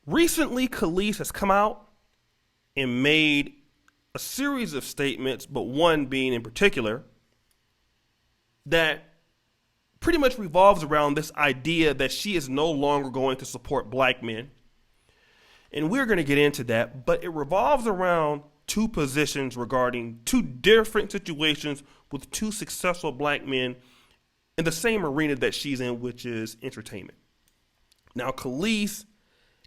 Recently, Kelis has come out and made a series of statements, but one being in particular, that pretty much revolves around this idea that she is no longer going to support black men. And we're going to get into that, but it revolves around two positions regarding two different situations with two successful black men in the same arena that she's in, which is entertainment. Now, Kelis,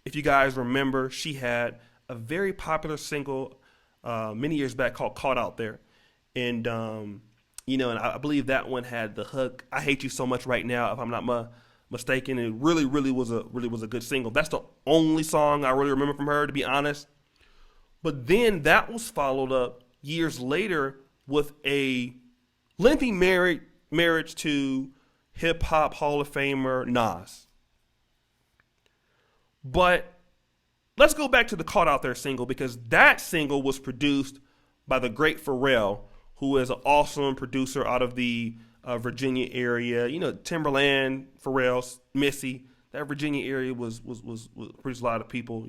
if you guys remember, she had a very popular single many years back called "Caught Out There," and and I believe that one had the hook "I Hate You So Much Right Now," if I'm not mistaken. It really was a good single. That's the only song I really remember from her, to be honest. But then that was followed up years later with a lengthy marriage to hip hop Hall of Famer Nas. But let's go back to the "Caught Out There" single, because that single was produced by the great Pharrell, who is an awesome producer out of the Virginia area. You know, Timberland, Pharrell, Missy. That Virginia area was produced a lot of people.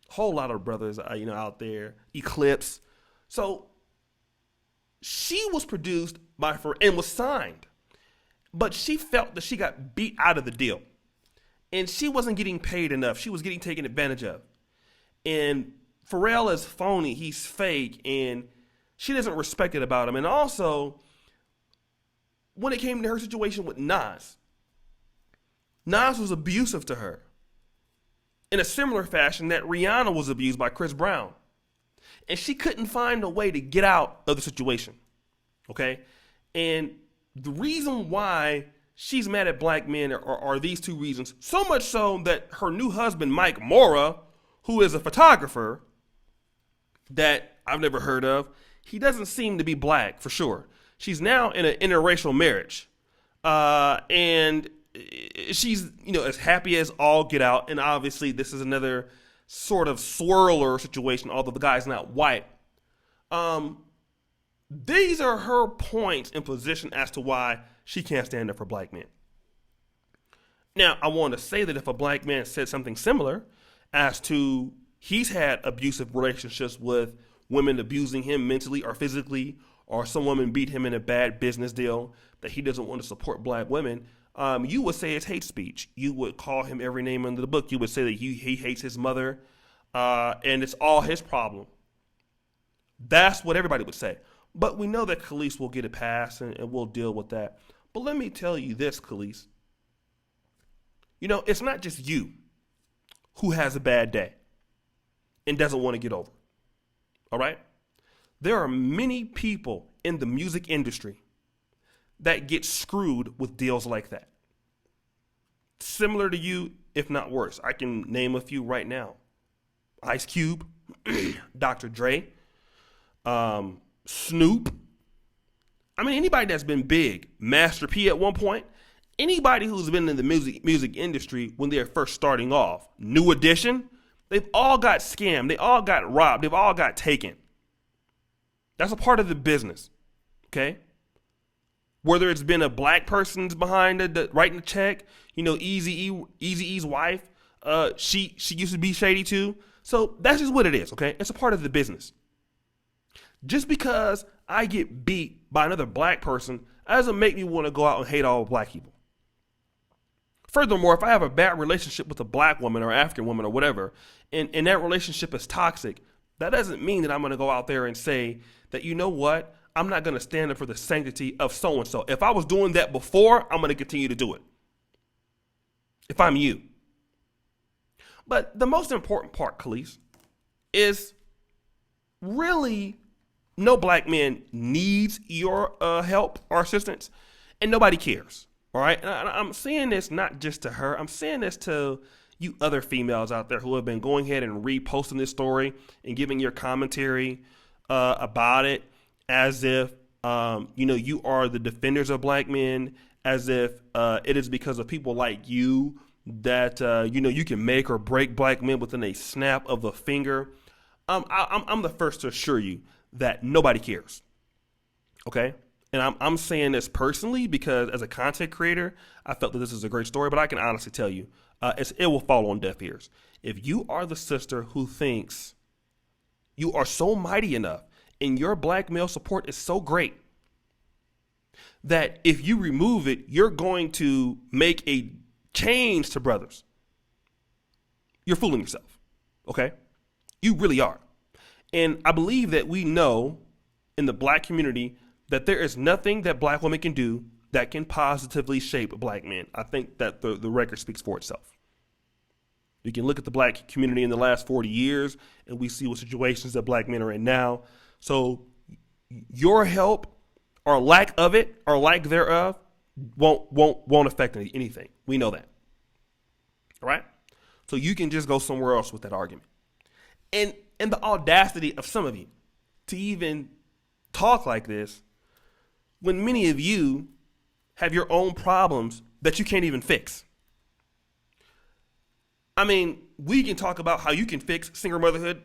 Whole lot of brothers out there. Eclipse. So she was produced by Pharrell and was signed, but she felt that she got beat out of the deal. And she wasn't getting paid enough. She was getting taken advantage of. And Pharrell is phony. He's fake. And she doesn't respect it about him. And also, when it came to her situation with Nas was abusive to her in a similar fashion that Rihanna was abused by Chris Brown. And she couldn't find a way to get out of the situation. Okay? And the reason why she's mad at black men are these two reasons. So much so that her new husband, Mike Mora, who is a photographer that I've never heard of, he doesn't seem to be black for sure. She's now in an interracial marriage. And she's, as happy as all get out. And obviously this is another sort of swirler situation, although the guy's not white. These are her points in position as to why she can't stand up for black men. Now, I want to say that if a black man said something similar as to he's had abusive relationships with women abusing him mentally or physically, or some woman beat him in a bad business deal, that he doesn't want to support black women, you would say it's hate speech. You would call him every name under the book. You would say that he hates his mother, and it's all his problem. That's what everybody would say. But we know that Kelis will get a pass, and we'll deal with that. But let me tell you this, Kelis. It's not just you who has a bad day and doesn't want to get over. All right? There are many people in the music industry that get screwed with deals like that. Similar to you, if not worse. I can name a few right now. Ice Cube, Dr. Dre, Snoop. I mean, anybody that's been big, Master P at one point, anybody who's been in the music industry when they're first starting off, New Edition, they've all got scammed. They all got robbed. They've all got taken. That's a part of the business, okay? Whether it's been a black person's behind writing the check, Eazy-E's wife, she used to be shady too. So that's just what it is, okay? It's a part of the business. Just because I get beat by another black person, that doesn't make me want to go out and hate all black people. Furthermore, if I have a bad relationship with a black woman or African woman or whatever, and that relationship is toxic, that doesn't mean that I'm going to go out there and say that, you know what, I'm not going to stand up for the sanctity of so-and-so. If I was doing that before, I'm going to continue to do it. If I'm you. But the most important part, Kelis, is really no black man needs your help or assistance, and nobody cares. All right? And I'm saying this not just to her. I'm saying this to you other females out there who have been going ahead and reposting this story and giving your commentary about it as if, you are the defenders of black men, as if it is because of people like you that, you can make or break black men within a snap of a finger. I'm the first to assure you that nobody cares. Okay? And I'm saying this personally because as a content creator, I felt that this is a great story, but I can honestly tell you, it will fall on deaf ears. If you are the sister who thinks you are so mighty enough and your black male support is so great that if you remove it, you're going to make a change to brothers, you're fooling yourself, okay? You really are. And I believe that we know in the black community that there is nothing that black women can do that can positively shape black men. I think that the record speaks for itself. You can look at the black community in the last 40 years and we see what situations that black men are in now. So your help or lack of it or lack thereof won't affect anything. We know that. All right? So you can just go somewhere else with that argument. And the audacity of some of you to even talk like this when many of you have your own problems that you can't even fix. I mean, we can talk about how you can fix single motherhood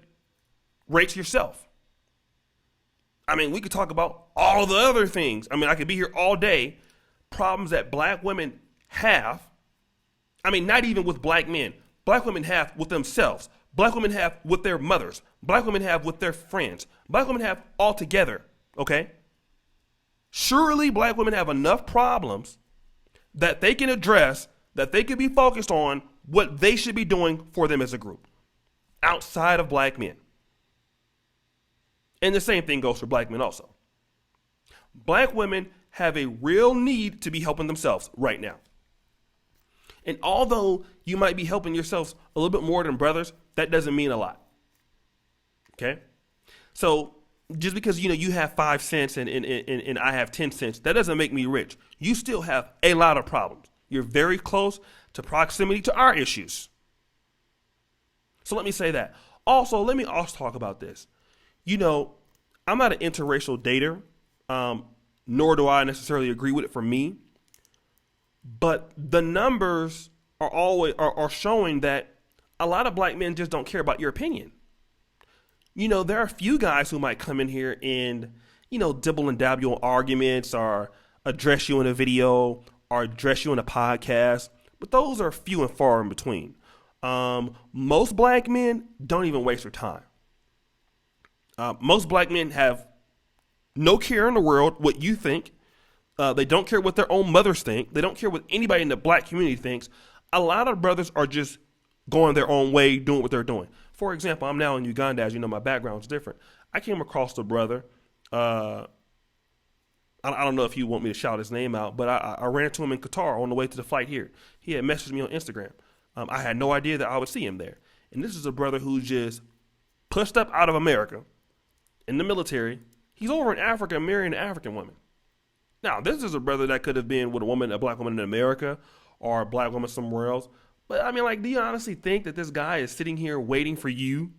rates yourself. I mean, we could talk about all the other things. I mean, I could be here all day. Problems that black women have. I mean, not even with black men. Black women have with themselves. Black women have with their mothers. Black women have with their friends. Black women have all together, okay? Surely black women have enough problems that they can address, that they can be focused on what they should be doing for them as a group outside of black men. And the same thing goes for black men also. Black women have a real need to be helping themselves right now. And although you might be helping yourselves a little bit more than brothers, that doesn't mean a lot. Okay? So just because you have 5 cents and I have 10 cents, that doesn't make me rich. You still have a lot of problems. You're very close to proximity to our issues. So let me say that. Also, let me also talk about this. I'm not an interracial dater, nor do I necessarily agree with it for me. But the numbers are showing that a lot of black men just don't care about your opinion. There are a few guys who might come in here and, dibble and dabble in arguments or address you in a video or address you in a podcast. But those are few and far in between. Most black men don't even waste their time. Most black men have no care in the world what you think. They don't care what their own mothers think. They don't care what anybody in the black community thinks. A lot of brothers are just going their own way, doing what they're doing. For example, I'm now in Uganda. As you know, my background is different. I came across a brother. I don't know if you want me to shout his name out, but I ran into him in Qatar on the way to the flight here. He had messaged me on Instagram. I had no idea that I would see him there. And this is a brother who just pushed up out of America in the military. He's over in Africa marrying an African woman. Now, this is a brother that could have been with a black woman in America or a black woman somewhere else. But I mean, do you honestly think that this guy is sitting here waiting for you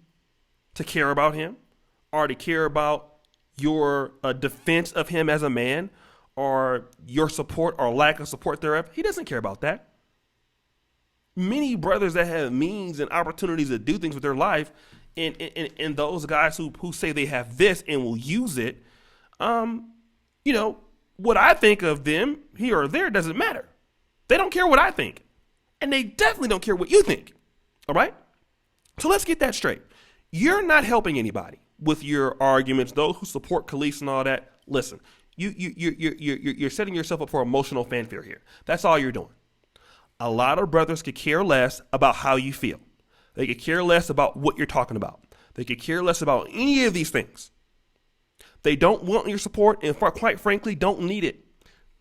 to care about him or to care about your defense of him as a man or your support or lack of support thereof? He doesn't care about that. Many brothers that have means and opportunities to do things with their life and those guys who say they have this and will use it, what I think of them here or there doesn't matter. They don't care what I think. And they definitely don't care what you think. All right? So let's get that straight. You're not helping anybody with your arguments. Those who support Kelis and all that, listen, you're setting yourself up for emotional fanfare here. That's all you're doing. A lot of brothers could care less about how you feel. They could care less about what you're talking about. They could care less about any of these things. They don't want your support and quite frankly don't need it.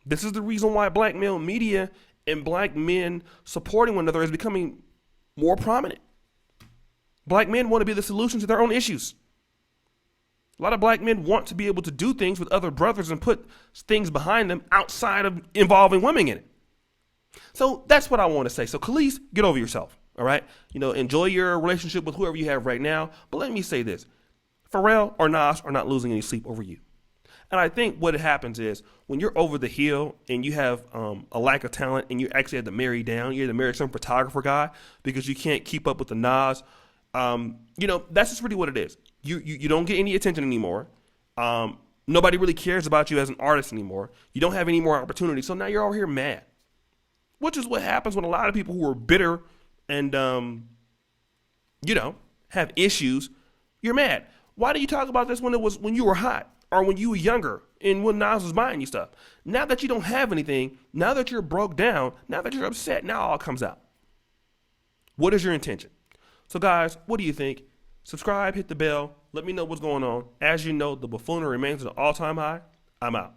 This is the reason why black male media and black men supporting one another is becoming more prominent. Black men want to be the solution to their own issues. A lot of black men want to be able to do things with other brothers and put things behind them outside of involving women in it. So that's what I want to say. So Kelis, get over yourself. All right. Enjoy your relationship with whoever you have right now. But let me say this. Pharrell or Nas are not losing any sleep over you. And I think what happens is when you're over the hill and you have a lack of talent and you actually had to marry down, you had to marry some photographer guy because you can't keep up with the Nas, that's just really what it is. You don't get any attention anymore. Nobody really cares about you as an artist anymore. You don't have any more opportunity. So now you're over here mad, which is what happens when a lot of people who are bitter and have issues, you're mad. Why did you talk about this when you were hot or when you were younger and when Nas was buying you stuff? Now that you don't have anything, now that you're broke down, now that you're upset, now all comes out. What is your intention? So guys, what do you think? Subscribe, hit the bell, let me know what's going on. As you know, the buffoonery remains at an all-time high. I'm out.